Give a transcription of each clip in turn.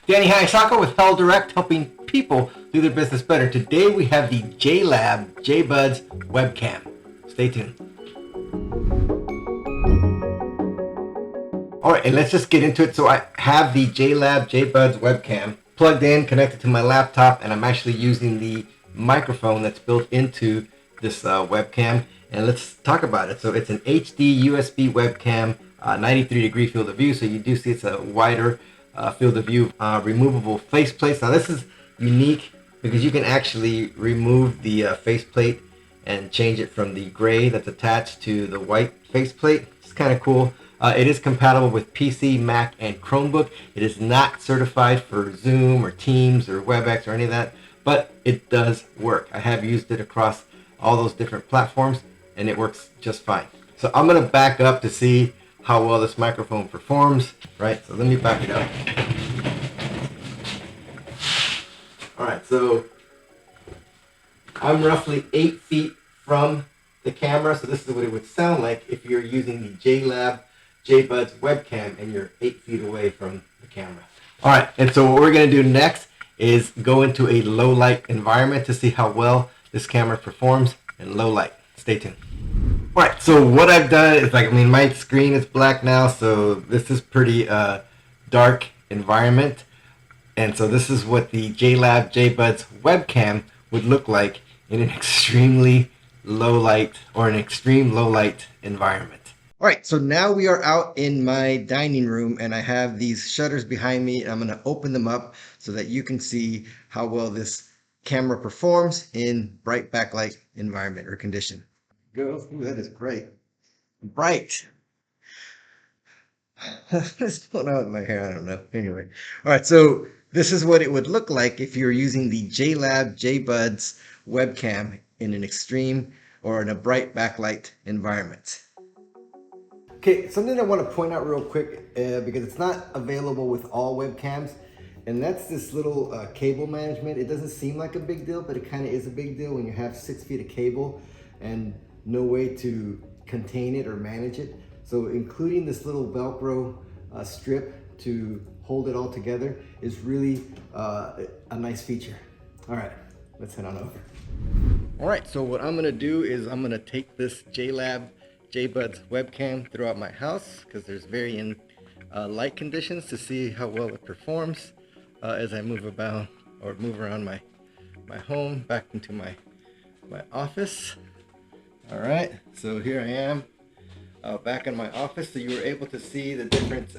Danny Hayashaka with Hell Direct, helping people do their business better. Today we have the JLab JBuds webcam. Stay tuned. All right, and let's just get into it. So I have the JLab JBuds webcam plugged in, connected to my laptop, and I'm actually using the microphone that's built into this webcam. And let's talk about it. So it's an HD USB webcam, 93-degree field of view. So you do see it's a wider field of view, removable faceplate. Now this is unique because you can actually remove the faceplate and change it from the gray that's attached to the white faceplate. It's kind of cool. It is compatible with PC, Mac, and Chromebook. It is not certified for Zoom or Teams or WebEx or any of that, but it does work. I have used it across all those different platforms and it works just fine. So I'm gonna back up to see how well this microphone performs, right? So let me back it up. All right, so I'm roughly 8 feet from the camera, so this is what it would sound like if you're using the JLab JBuds webcam and you're 8 feet away from the camera. All right, and so what we're gonna do next is go into a low light environment to see how well this camera performs in low light. Stay tuned. All right, so what I've done is my screen is black now, so this is pretty dark environment. And so this is what the JLab JBuds webcam would look like in an extremely low light or an extreme low light environment. All right, so now we are out in my dining room and I have these shutters behind me and I'm gonna open them up so that you can see how well this camera performs in bright backlight environment or condition. Go, ooh, that is bright. Bright. What's going on with my hair? I don't know. Anyway, all right, so this is what it would look like if you're using the JLab JBuds webcam in an extreme or in a bright backlight environment. Okay, something I want to point out real quick because it's not available with all webcams, and that's this little cable management. It doesn't seem like a big deal, but it kind of is a big deal when you have 6 feet of cable and no way to contain it or manage it. So including this little Velcro strip to hold it all together is really a nice feature. All right, let's head on over. All right, so what I'm gonna do is I'm gonna take this JLab JBuds webcam throughout my house because there's varying light conditions to see how well it performs as I move about or move around my home back into my office. All right, so here I am back in my office, so you were able to see the different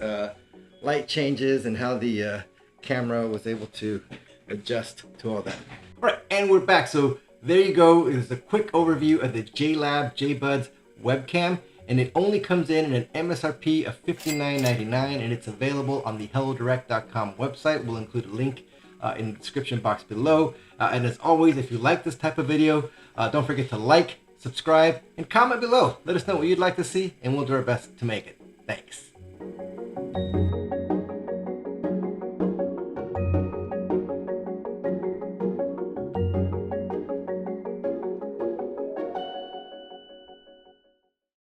light changes and how the camera was able to adjust to all that. All right, and we're back. So there you go. It is a quick overview of the JLab JBuds webcam, and it only comes in an MSRP of $59.99, and it's available on the HelloDirect.com website. We'll include a link in the description box below. And as always, if you like this type of video, don't forget to like, subscribe, and comment below. Let us know what you'd like to see, and we'll do our best to make it. Thanks.